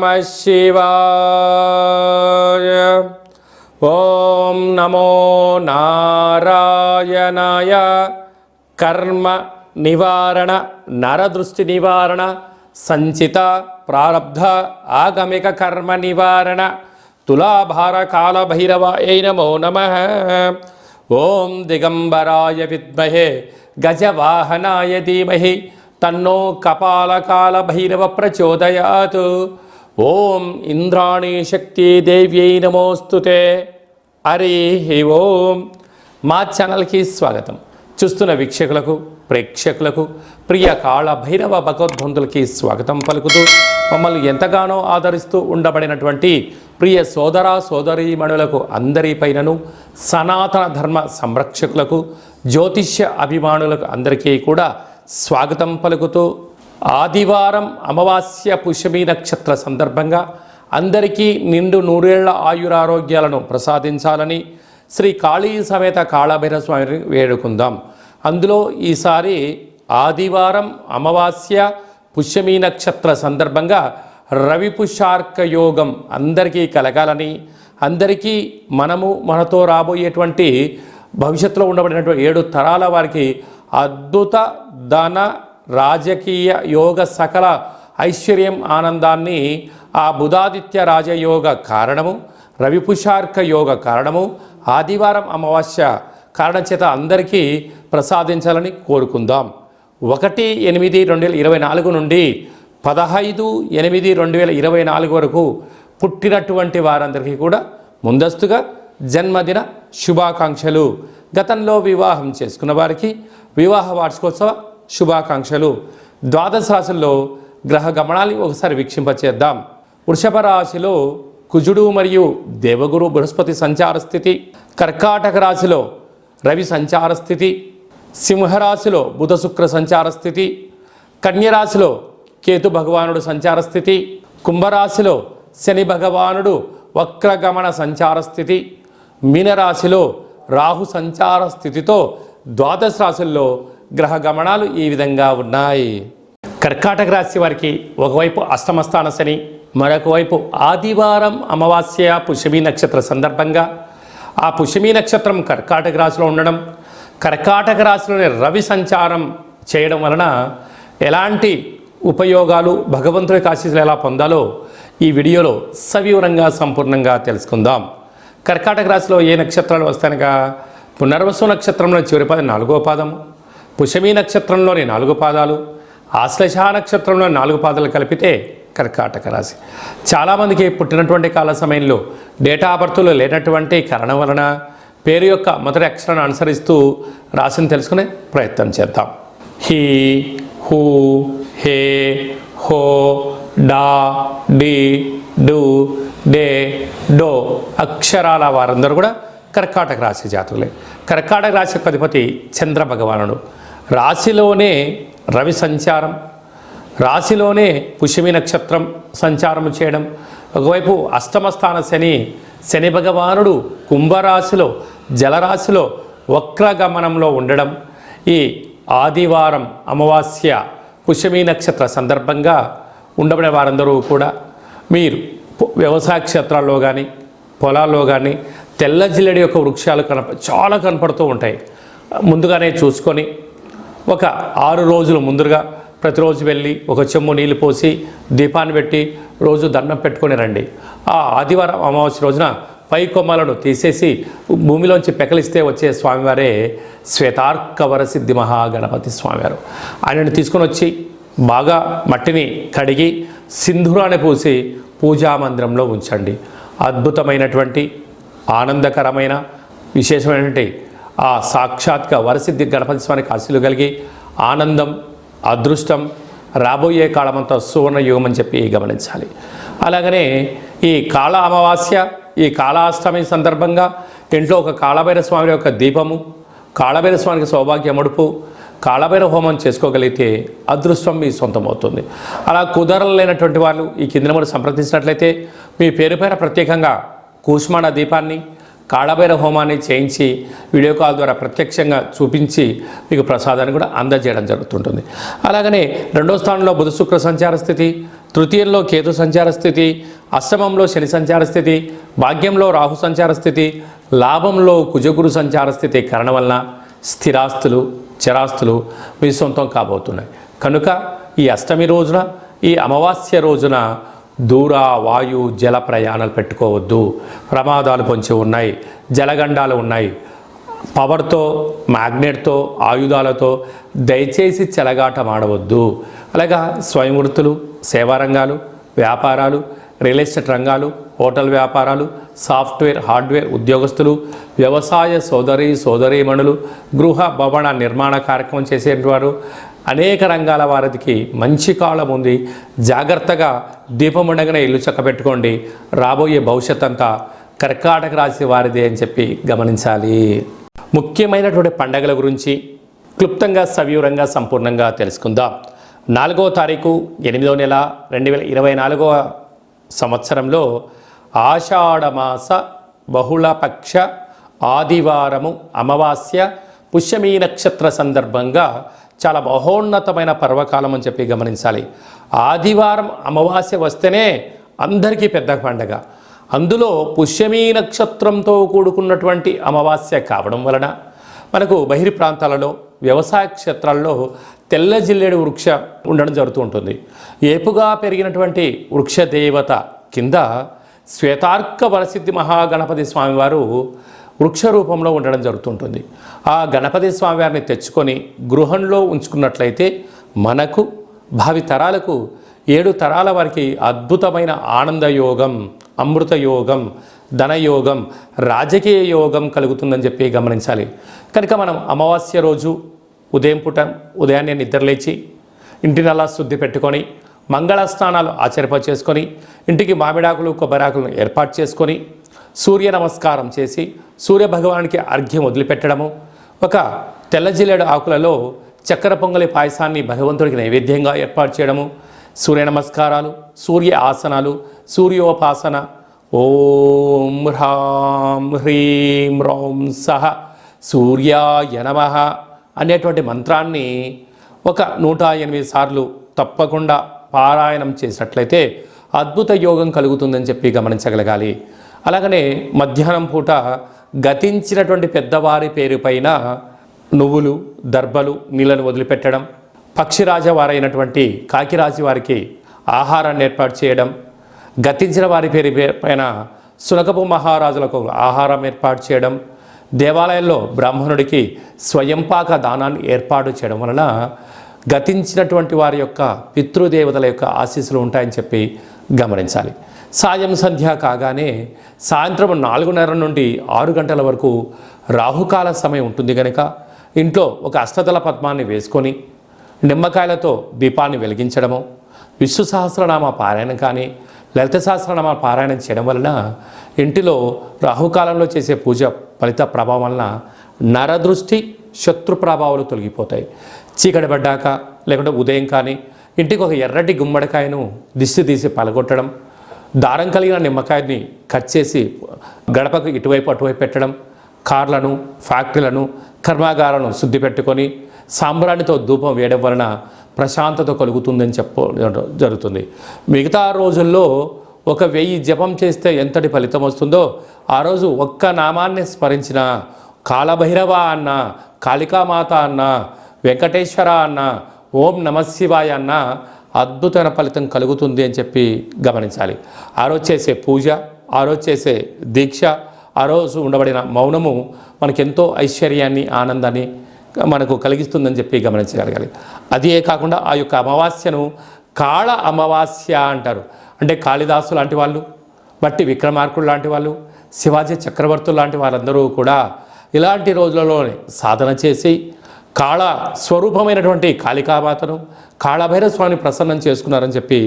నమః శివాయ. ఓం నమో నారాయణాయ. కర్మ నివారణ, నరదృష్టి నివారణ, సంచిత ప్రారబ్ధ ఆగమిక కర్మ నివారణ, తులాభార కాల భైరవాయ నమో నమః. ఓం దిగంబరాయ విద్మహే గజవాహనాయ ధీమహి తన్నో కపాలకాల భైరవ ప్రచోదయాత్. ఓం ఇంద్రాణీ శక్తి దేవ్యై నమోస్తుతే. హరి ఓం. మా ఛానల్కి స్వాగతం. చూస్తున్న వీక్షకులకు, ప్రేక్షకులకు, ప్రియ కాళ భైరవ భగవద్బంధులకి స్వాగతం పలుకుతూ, మమ్మల్ని ఎంతగానో ఆదరిస్తూ ఉండబడినటువంటి ప్రియ సోదర సోదరీమణులకు అందరిపైనను, సనాతన ధర్మ సంరక్షకులకు, జ్యోతిష్య అభిమానులకు అందరికీ కూడా స్వాగతం పలుకుతూ, ఆదివారం అమావాస్య పుష్యమి నక్షత్ర సందర్భంగా అందరికీ నిండు నూరేళ్ల ఆయురారోగ్యాలను ప్రసాదించాలని శ్రీ కాళీ సమేత కాళభైరవ స్వామిని వేడుకుందాం. అందులో ఈసారి ఆదివారం అమావాస్య పుష్యమి నక్షత్ర సందర్భంగా రవి పుష్యార్క యోగం అందరికీ కలగాలని, అందరికీ మనతో రాబోయేటువంటి భవిష్యత్తులో ఉండబడినటువంటి 7 తరాల వారికి అద్భుత ధన రాజకీయ యోగ సకల ఐశ్వర్యం ఆనందాన్ని ఆ బుధాదిత్య రాజయోగ కారణము, రవి పుష్యార్క యోగ కారణము, ఆదివారం అమావాస్య కారణం చేత అందరికీ ప్రసాదించాలని కోరుకుందాం. 1/8/2024 నుండి 15/8/2024 వరకు పుట్టినటువంటి వారందరికీ కూడా ముందస్తుగా జన్మదిన శుభాకాంక్షలు. గతంలో వివాహం చేసుకున్న వారికి వివాహ వార్షికోత్సవ శుభాకాంక్షలు. ద్వాదశ రాశుల్లో గ్రహ గమనాన్ని ఒకసారి వీక్షింపచేద్దాం. వృషభ రాశిలో కుజుడు మరియు దేవగురు బృహస్పతి సంచార స్థితి, కర్కాటక రాశిలో రవి సంచార స్థితి, సింహరాశిలో బుధ శుక్ర సంచార స్థితి, కన్యరాశిలో కేతు భగవానుడు సంచార స్థితి, కుంభరాశిలో శని భగవానుడు వక్రగమన సంచార స్థితి, మీనరాశిలో రాహు సంచార స్థితితో ద్వాదశ రాశుల్లో గ్రహ గమనాలు ఈ విధంగా ఉన్నాయి. కర్కాటక రాశి వారికి ఒకవైపు అష్టమస్థాన శని, మరొక వైపు ఆదివారం అమావాస్య పుష్యమి నక్షత్ర సందర్భంగా ఆ పుష్యమి నక్షత్రం కర్కాటక రాశిలో ఉండడం, కర్కాటక రాశిలోని రవి సంచారం చేయడం వలన ఎలాంటి ఉపయోగాలు, భగవంతుడి ఆశీస్సులు ఎలా పొందాలో ఈ వీడియోలో సవివరంగా సంపూర్ణంగా తెలుసుకుందాం. కర్కాటక రాశిలో ఏ నక్షత్రాలు వస్తాయనగా పునర్వసు నక్షత్రంలో చివరి పాదం 4వ పాదము, పుష్యమి నక్షత్రంలోని 4 పాదాలు, ఆశ్లేష నక్షత్రంలో 4 పాదాలు కలిపితే కర్కాటక రాశి. చాలామందికి పుట్టినటువంటి కాల సమయంలో డేటా ఆఫ్ బర్త్లో లేనటువంటి కారణం వలన పేరు యొక్క మొదటి అక్షరాన్ని అనుసరిస్తూ రాశిని తెలుసుకునే ప్రయత్నం చేద్దాం. హీ, హూ, హే, హో, డా, డి, డు, డే, డో అక్షరాల వారందరూ కూడా కర్కాటక రాశి జాతకులే. కర్కాటక రాశి యొక్క అధిపతి చంద్ర భగవానుడు. రాశిలోనే రవి సంచారం, రాశిలోనే పుష్యమి నక్షత్రం సంచారం చేయడం, ఒకవైపు అష్టమస్థాన శని భగవానుడు కుంభరాశిలో జలరాశిలో వక్రగమనంలో ఉండడం, ఈ ఆదివారం అమావాస్య పుష్యమి నక్షత్ర సందర్భంగా ఉండబడే వారందరూ కూడా మీరు వ్యవసాయ క్షేత్రాల్లో కానీ పొలాల్లో కానీ తెల్ల జిల్లెడి యొక్క వృక్షాలు చాలా కనపడుతూ ఉంటాయి. ముందుగానే చూసుకొని ఒక 6 రోజులు ముందుగా ప్రతిరోజు వెళ్ళి ఒక చెంబు నీళ్ళు పోసి దీపాన్ని పెట్టి రోజు దండం పెట్టుకొని రండి. ఆ ఆదివారం అమావాస్య రోజున పై కొమ్మలను తీసేసి భూమిలోంచి పెకలిస్తే వచ్చే స్వామివారే శ్వేతార్కవర సిద్ధి మహాగణపతి స్వామివారు. ఆయనను తీసుకొని వచ్చి బాగా మట్టిని కడిగి సింధూరాన్ని పూసి పూజా మందిరంలో ఉంచండి. అద్భుతమైనటువంటి ఆనందకరమైన విశేషమైనటువంటి ఆ సాక్షాత్గా వరసిద్ధి గణపతి స్వామికి ఆశీస్సులు కలిగి ఆనందం, అదృష్టం రాబోయే కాలమంతా సువర్ణ యుగం అని చెప్పి గమనించాలి. అలాగనే ఈ కాళ అమావాస్య, ఈ కాళాష్టమి సందర్భంగా ఇంట్లో ఒక కాళభైరవ స్వామి యొక్క దీపము, కాళభైరవ స్వామికి సౌభాగ్య మడుపు, కాళభైరవ హోమం చేసుకోగలిగితే అదృష్టం మీ సొంతమవుతుంది. అలా కుదరలేనటువంటి వాళ్ళు ఈ కింద నెంబర్ సంప్రదించినట్లయితే మీ పేరు పైన ప్రత్యేకంగా కూష్మాండ దీపాన్ని, కాళభైరవ హోమాన్ని చేయించి వీడియో కాల్ ద్వారా ప్రత్యక్షంగా చూపించి మీకు ప్రసాదాన్ని కూడా అందజేయడం జరుగుతుంటుంది. అలాగనే 2వ స్థానంలో బుధ శుక్ర సంచార స్థితి, తృతీయంలో కేతు సంచార స్థితి, అష్టమంలో శని సంచార స్థితి, భాగ్యంలో రాహు సంచార స్థితి, లాభంలో కుజగురు సంచార స్థితి కారణం వలన స్థిరాస్తులు చరాస్తులు మీ సొంతం కాబోతున్నాయి. కనుక ఈ అష్టమి రోజున, ఈ అమావాస్య రోజున దూర వాయు జల ప్రయాణాలు పెట్టుకోవద్దు. ప్రమాదాలు పొంచి ఉన్నాయి, జలగండాలు ఉన్నాయి. పవర్తో, మ్యాగ్నెట్తో, ఆయుధాలతో దయచేసి చెలగాటం ఆడవద్దు. అలాగా స్వయం వృత్తులు, సేవా రంగాలు, వ్యాపారాలు, రియల్ ఎస్టేట్ రంగాలు, హోటల్ వ్యాపారాలు, సాఫ్ట్వేర్, హార్డ్వేర్ ఉద్యోగస్తులు, వ్యవసాయ సోదరీమణులు, గృహ భవన నిర్మాణ కార్యక్రమం చేసేవారు, అనేక రంగాల వారికి మంచి కాలం ఉంది. జాగ్రత్తగా దీపం ఉండగానే ఇల్లు చక్కబెట్టుకోండి. రాబోయే భవిష్యత్ అంతా కర్కాటక రాశి వారిదే అని చెప్పి గమనించాలి. ముఖ్యమైనటువంటి పండగల గురించి క్లుప్తంగా సవివరంగా సంపూర్ణంగా తెలుసుకుందాం. 4వ తారీఖు 8వ నెల 2024 సంవత్సరంలో ఆషాఢమాస బహుళపక్ష ఆదివారము అమావాస్య పుష్యమీ నక్షత్ర సందర్భంగా చాలా మహోన్నతమైన పర్వకాలం అని చెప్పి గమనించాలి. ఆదివారం అమావాస్య వస్తేనే అందరికీ పెద్ద పండగ. అందులో పుష్యమీ నక్షత్రంతో కూడుకున్నటువంటి అమావాస్య కావడం వలన మనకు బహిరి ప్రాంతాలలో వ్యవసాయ క్షేత్రాల్లో తెల్ల జిల్లేడు వృక్ష ఉండడం జరుగుతూ ఉంటుంది. ఏపుగా పెరిగినటువంటి వృక్ష దేవత కింద శ్వేతార్క వరసిద్ధి మహాగణపతి స్వామివారు వృక్ష రూపంలో ఉండడం జరుగుతుంటుంది. ఆ గణపతి స్వామివారిని తెచ్చుకొని గృహంలో ఉంచుకున్నట్లయితే మనకు భావి తరాలకు 7 తరాల వారికి అద్భుతమైన ఆనంద యోగం, అమృత యోగం, ధనయోగం, రాజకీయ యోగం కలుగుతుందని చెప్పి గమనించాలి. కనుక మనం అమావాస్య రోజు ఉదయాన్నే నిద్రలేచి ఇంటిని అలా శుద్ధి పెట్టుకొని మంగళ స్నానాలు చేసుకొని ఇంటికి మామిడాకులు కొబ్బరాకులను ఏర్పాటు చేసుకొని సూర్య నమస్కారం చేసి సూర్య భగవానికి అర్ఘ్యం వదిలిపెట్టడము, ఒక తెల్ల జిల్లేడు ఆకులలో చక్కెర పొంగలి పాయసాన్ని భగవంతుడికి నైవేద్యంగా ఏర్పాటు చేయడము, సూర్య నమస్కారాలు, సూర్య ఆసనాలు, సూర్యోపాసన, ఓం హ్రాం హ్రీం రౌం సహ సూర్యాయ నమః అనేటువంటి మంత్రాన్ని ఒక 108 సార్లు తప్పకుండా పారాయణం చేసినట్లయితే అద్భుత యోగం కలుగుతుందని చెప్పి గమనించగలగాలి. అలాగనే మధ్యాహ్నం పూట గతించినటువంటి పెద్దవారి పేరు పైన నువ్వులు, దర్భలు, నీళ్ళను వదిలిపెట్టడం, పక్షిరాజ వారైనటువంటి కాకిరాజు వారికి ఆహారాన్ని ఏర్పాటు చేయడం, గతించిన వారి పేరు పైన సునకపు మహారాజులకు ఆహారం ఏర్పాటు చేయడం, దేవాలయంలో బ్రాహ్మణుడికి స్వయంపాక దానాన్ని ఏర్పాటు చేయడం వలన గతించినటువంటి వారి యొక్క పితృదేవతల యొక్క ఆశీస్సులు ఉంటాయని చెప్పి గమనించాలి. సాయం సంధ్య కాగానే సాయంత్రం 4:30 నుండి 6 గంటల వరకు రాహుకాల సమయం ఉంటుంది కనుక ఇంట్లో ఒక అష్టదళ పద్మాన్ని వేసుకొని నిమ్మకాయలతో దీపాన్ని వెలిగించడము, విష్ణు సహస్రనామ పారాయణం కానీ లలిత సహస్రనామ పారాయణం చేయడం వలన ఇంటిలో రాహుకాలంలో చేసే పూజ ఫలిత ప్రభావం వలన నరదృష్టి, శత్రు ప్రభావాలు తొలగిపోతాయి. చీకటి పడ్డాక లేకుంటే ఉదయం కానీ ఇంటికి ఒక ఎర్రటి గుమ్మడికాయను దిష్టి తీసి పలగొట్టడం, దారం కలిగిన నిమ్మకాయని కట్ చేసి గడపకు ఇటువైపు అటువైపు పెట్టడం, కార్లను, ఫ్యాక్టరీలను, కర్మాగారాలను శుద్ధి పెట్టుకొని సాంబ్రాణితో ధూపం వేయడం వలన ప్రశాంతత కలుగుతుందని జరుగుతుంది. మిగతా రోజుల్లో 1000 జపం చేస్తే ఎంతటి ఫలితం వస్తుందో ఆ రోజు ఒక్క నామాన్ని స్మరించిన కాలభైరవ అన్న, కాళికామాత అన్న, వెంకటేశ్వర అన్న, ఓం నమశివాయ అన్న అద్భుతమైన ఫలితం కలుగుతుంది అని చెప్పి గమనించాలి. ఆ రోజు చేసే పూజ, ఆ రోజు చేసే దీక్ష, ఆ రోజు ఉండబడిన మౌనము మనకెంతో ఐశ్వర్యాన్ని, ఆనందాన్ని మనకు కలిగిస్తుందని చెప్పి గమనించగలగాలి. అదే కాకుండా ఆ యొక్క అమావాస్యను కాళ అమావాస్య అంటారు. అంటే కాళిదాసు లాంటి వాళ్ళు, బట్టి విక్రమార్కుడు లాంటి వాళ్ళు, శివాజీ చక్రవర్తులు లాంటి వాళ్ళందరూ కూడా ఇలాంటి రోజులలోనే సాధన చేసి కాళ స్వరూపమైనటువంటి కాళికామాతను, కాళభైరవ స్వామిని ప్రసన్నం చేసుకున్నారని చెప్పి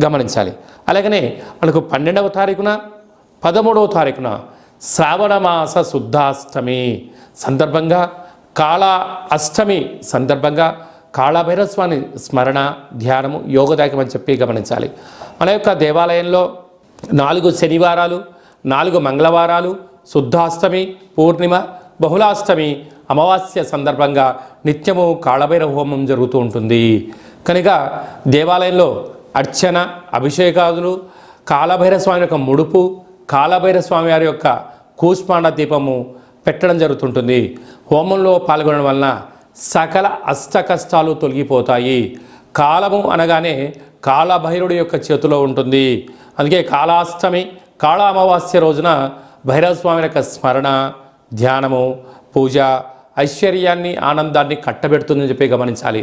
గమనించాలి. అలాగనే మనకు 12వ తారీఖున 13వ తారీఖున శ్రావణమాస శుద్ధాష్టమి సందర్భంగా, కాళ అష్టమి సందర్భంగా కాళభైరవ స్వామి స్మరణ, ధ్యానము యోగదాయకం అని చెప్పి గమనించాలి. మన యొక్క దేవాలయంలో 4 శనివారాలు, 4 మంగళవారాలు, శుద్ధాష్టమి, పూర్ణిమ, బహుళాష్టమి, అమావాస్య సందర్భంగా నిత్యము కాళభైరవ హోమం జరుగుతూ ఉంటుంది. కనుక దేవాలయంలో అర్చన, అభిషేకాదులు, కాలభైరవ స్వామి యొక్క ముడుపు, కాలభైరవ స్వామి వారి యొక్క కూష్మాండ దీపము పెట్టడం జరుగుతుంటుంది. హోమంలో పాల్గొనడం వలన సకల అష్ట కష్టాలు తొలగిపోతాయి. కాలము అనగానే కాలభైరుడి యొక్క చేతిలో ఉంటుంది. అందుకే కాళాష్టమి, కాళ అమావాస్య రోజున భైరవ స్వామి యొక్క స్మరణ, ధ్యానము, పూజ ఐశ్వర్యాన్ని, ఆనందాన్ని కట్టబెడుతుందని చెప్పి గమనించాలి.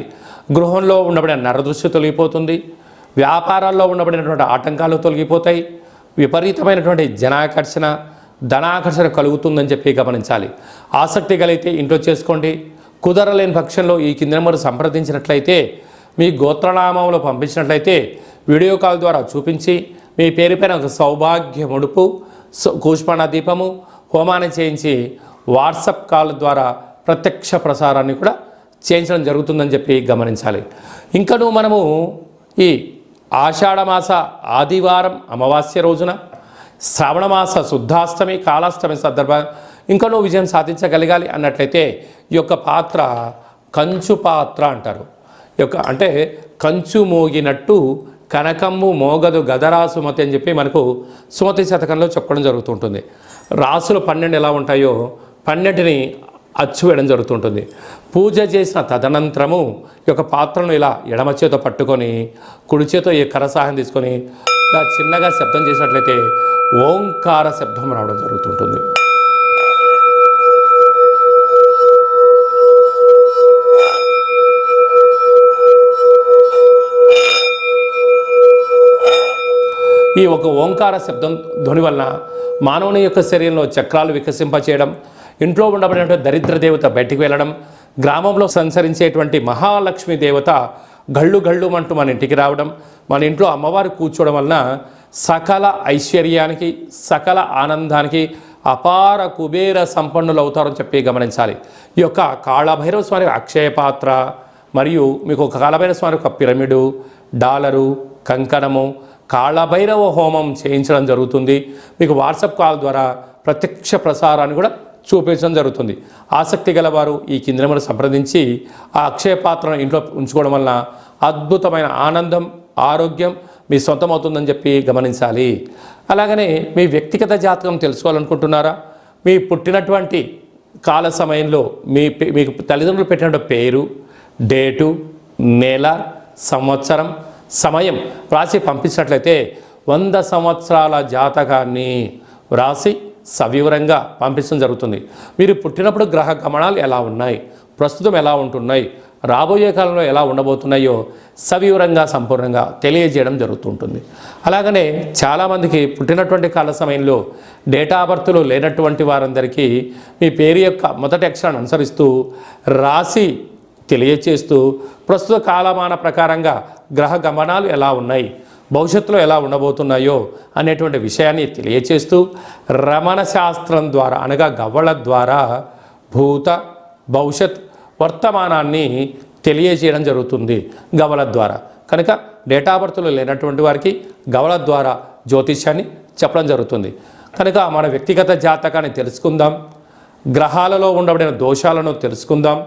గృహంలో ఉండబడిన నరదృష్టి తొలగిపోతుంది. వ్యాపారాల్లో ఉండబడినటువంటి ఆటంకాలు తొలగిపోతాయి. విపరీతమైనటువంటి జనాకర్షణ, ధనాకర్షణ కలుగుతుందని చెప్పి గమనించాలి. ఆసక్తి కలిగితే ఇంట్లో చేసుకోండి. కుదరలేని పక్షంలో ఈ కింద నెంబర్ సంప్రదించినట్లయితే, మీ గోత్రనామంలో పంపించినట్లయితే వీడియో కాల్ ద్వారా చూపించి మీ పేరుపైన ఒక సౌభాగ్య ముడుపు, కూష్మాండ దీపము, హోమాన్ని చేయించి వాట్సాప్ కాల్ ద్వారా ప్రత్యక్ష ప్రసారాన్ని కూడా చేయించడం జరుగుతుందని చెప్పి గమనించాలి. ఇంకను మనము ఈ ఆషాఢమాస ఆదివారం అమావాస్య రోజున, శ్రావణమాస శుద్ధాష్టమి, కాళాష్టమి సందర్భంగా ఇంకనూ విజయం సాధించగలగాలి అన్నట్లయితే ఈ యొక్క పాత్ర కంచు పాత్ర అంటారు. ఈ యొక్క అంటే కంచు మోగినట్టు కనకమ్ము మోగదు గదరాసుమతి అని చెప్పి మనకు సుమతి శతకంలో చెప్పడం జరుగుతుంటుంది. రాసులు 12 ఎలా ఉంటాయో 12ని అచ్చు వేయడం జరుగుతుంటుంది. పూజ చేసిన తదనంతరము ఈ యొక్క పాత్రను ఇలా ఎడమ చేతో పట్టుకొని కుడి చేతో ఈ కరసాహం తీసుకొని ఇలా చిన్నగా శబ్దం చేసినట్లయితే ఓంకార శబ్దం రావడం జరుగుతుంటుంది. ఈ ఒక ఓంకార శబ్దం ధ్వని వలన మానవుని యొక్క శరీరంలో చక్రాలు వికసింపచేయడం, ఇంట్లో ఉండబడినటువంటి దరిద్ర దేవత బయటికి వెళ్ళడం, గ్రామంలో సంచరించేటువంటి మహాలక్ష్మి దేవత గళ్ళు గళ్ళు అంటూ మన ఇంటికి రావడం, మన ఇంట్లో అమ్మవారు కూర్చోవడం వలన సకల ఐశ్వర్యానికి, సకల ఆనందానికి అపార కుబేర సంపన్నులు అవుతారని చెప్పి గమనించాలి. ఈ యొక్క కాళభైరవ స్వామి అక్షయ పాత్ర మరియు మీకు ఒక కాళభైరవ స్వామి ఒక పిరమిడు, డాలరు, కంకణము, కాళభైరవ హోమం చేయించడం జరుగుతుంది. మీకు వాట్సాప్ కాల్ ద్వారా ప్రత్యక్ష ప్రసారాన్ని కూడా చూపించడం జరుగుతుంది. ఆసక్తి గలవారు ఈ కింది నెంబర్ను సంప్రదించి ఆ అక్షయ పాత్రను ఇంట్లో ఉంచుకోవడం వలన అద్భుతమైన ఆనందం, ఆరోగ్యం మీ సొంతమవుతుందని చెప్పి గమనించాలి. అలాగనే మీ వ్యక్తిగత జాతకం తెలుసుకోవాలనుకుంటున్నారా? మీ పుట్టినటువంటి కాల సమయంలో మీకు తల్లిదండ్రులు పెట్టిన పేరు, డేటు, నెల, సంవత్సరం, సమయం రాసి పంపించినట్లయితే 100 సంవత్సరాల జాతకాన్ని రాసి సవివరంగా పంపించడం జరుగుతుంది. మీరు పుట్టినప్పుడు గ్రహ గమనాలు ఎలా ఉన్నాయి, ప్రస్తుతం ఎలా ఉంటున్నాయి, రాబోయే కాలంలో ఎలా ఉండబోతున్నాయో సవివరంగా సంపూర్ణంగా తెలియజేయడం జరుగుతుంటుంది. అలాగనే చాలామందికి పుట్టినటువంటి కాల సమయంలో డేటా బర్త్లు లేనటువంటి వారందరికీ మీ పేరు యొక్క మొదటి అక్షరాన్ని అనుసరిస్తూ రాసి తెలియచేస్తూ ప్రస్తుత కాలమాన ప్రకారంగా గ్రహ గమనాలు ఎలా ఉన్నాయి, భవిష్యత్తులో ఎలా ఉండబోతున్నాయో అనేటువంటి విషయాన్ని తెలియచేస్తూ రమణ శాస్త్రం ద్వారా అనగా గవ్వల ద్వారా భూత, భవిష్యత్, వర్తమానాన్ని తెలియజేయడం జరుగుతుంది గవ్వల ద్వారా. కనుక డేటా బర్త్లు లేనటువంటి వారికి గవ్వల ద్వారా జ్యోతిష్యాన్ని చెప్పడం జరుగుతుంది. కనుక మన వ్యక్తిగత జాతకాన్ని తెలుసుకుందాం, గ్రహాలలో ఉండబడిన దోషాలను తెలుసుకుందాం,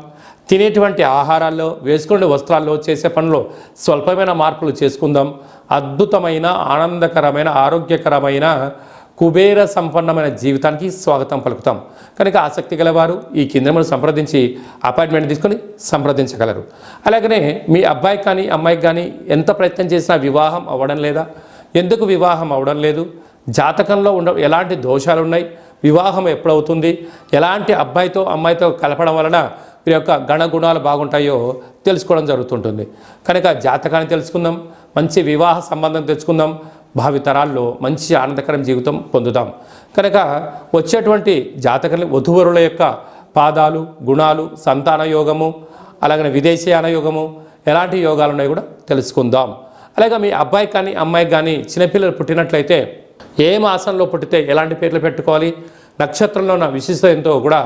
తినేటువంటి ఆహారాల్లో, వేసుకునే వస్త్రాల్లో, చేసే పనుల్లో స్వల్పమైన మార్పులు చేసుకుందాం. అద్భుతమైన, ఆనందకరమైన, ఆరోగ్యకరమైన, కుబేర సంపన్నమైన జీవితానికి స్వాగతం పలుకుతాం. కనుక ఆసక్తి గలవారు ఈ కింద సంప్రదించి అపాయింట్మెంట్ తీసుకొని సంప్రదించగలరు. అలాగనే మీ అబ్బాయికి కానీ అమ్మాయికి కానీ ఎంత ప్రయత్నం చేసినా వివాహం అవ్వడం లేదా? ఎందుకు వివాహం అవ్వడం లేదు? జాతకంలో ఎలాంటి దోషాలు ఉన్నాయి, వివాహం ఎప్పుడవుతుంది, ఎలాంటి అబ్బాయితో అమ్మాయితో కలపడం వలన వీరి యొక్క గణగుణాలు బాగుంటాయో తెలుసుకోవడం జరుగుతుంటుంది. కనుక జాతకాన్ని తెలుసుకుందాం, మంచి వివాహ సంబంధం తెచ్చుకుందాం, భావితరాల్లో మంచి ఆనందకరం జీవితం పొందుదాం. కనుక వచ్చేటువంటి జాతకాన్ని వధువరుల యొక్క పాదాలు, గుణాలు, సంతాన యోగము, అలాగే విదేశీయాన యోగము, ఎలాంటి యోగాలు ఉన్నాయో కూడా తెలుసుకుందాం. అలాగే మీ అబ్బాయికి కానీ అమ్మాయికి కానీ చిన్నపిల్లలు పుట్టినట్లయితే ఏ మాసంలో పుట్టితే ఎలాంటి పేర్లు పెట్టుకోవాలి, నక్షత్రంలో ఉన్న విశిష్టత ఎంతో కూడా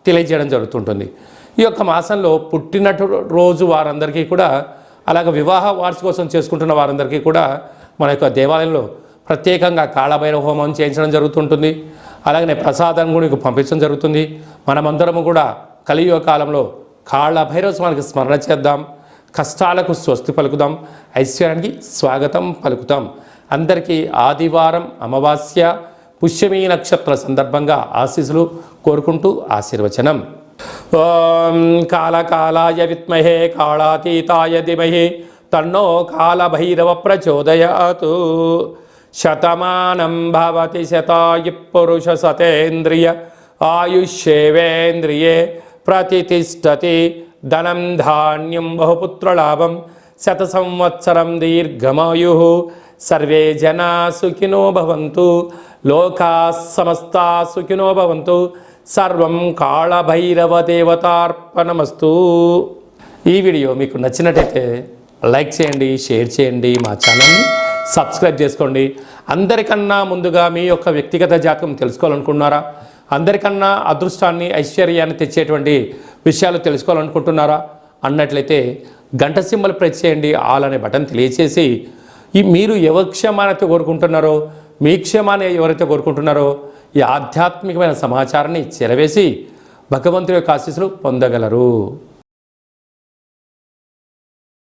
తెలియజేయడం జరుగుతుంటుంది. ఈ యొక్క మాసంలో పుట్టినటు రోజు వారందరికీ కూడా, అలాగే వివాహ వార్షికోత్సవం చేసుకుంటున్న వారందరికీ కూడా మన యొక్క దేవాలయంలో ప్రత్యేకంగా కాళభైరవ హోమం చేయించడం జరుగుతుంటుంది. అలాగనే ప్రసాదం కూడా మీకు పంపించడం జరుగుతుంది. మనమందరము కూడా కలియుగ కాలంలో కాళభైరవ స్వామికి స్మరణ చేద్దాం. కష్టాలకు స్వస్తి పలుకుదాం, ఐశ్వర్యానికి స్వాగతం పలుకుతాం. అందరికీ ఆదివారం అమావాస్య పుష్యమీ నక్షత్ర సందర్భంగా ఆశీస్సులు కోరుకుంటూ ఆశీర్వచనం. ఓం కాళకాలాయ విద్మహే కాళాతీతాయ ధీమహి తన్నో కాళభైరవ ప్రచోదయాతు. శతమానం భవతి శతాయు పురుష సతేంద్రియ ఆయుష్యేవేంద్రియే ప్రతిష్టతి. ధనం ధాన్యం బహుపుత్రలాభం శత సంవత్సరం దీర్ఘమాయు. సర్వే జనా సుఖినో భవంతు, లోకా సమస్తా సుఖినో భవంతు. సర్వం కాళభైరవ దేవతార్పణమస్తు. ఈ వీడియో మీకు నచ్చినట్టయితే లైక్ చేయండి, షేర్ చేయండి, మా ఛానల్ని సబ్స్క్రైబ్ చేసుకోండి. అందరికన్నా ముందుగా మీ యొక్క వ్యక్తిగత జాతకం తెలుసుకోవాలనుకుంటున్నారా? అందరికన్నా అదృష్టాన్ని ఐశ్వర్యాన్ని తెచ్చేటువంటి విషయాలు తెలుసుకోవాలనుకుంటున్నారా అన్నట్లయితే గంట సింబల్ ప్రెస్ చేయండి, ఆల్ అనే బటన్ తెలియచేసి మీరు ఎవరి క్షేమాన్ని కోరుకుంటున్నారో, మీ క్షేమాన్ని ఎవరైతే కోరుకుంటున్నారో ఈ ఆధ్యాత్మికమైన సమాచారాన్ని చేరవేసి భగవంతుడి యొక్క ఆశీస్సులు పొందగలరు.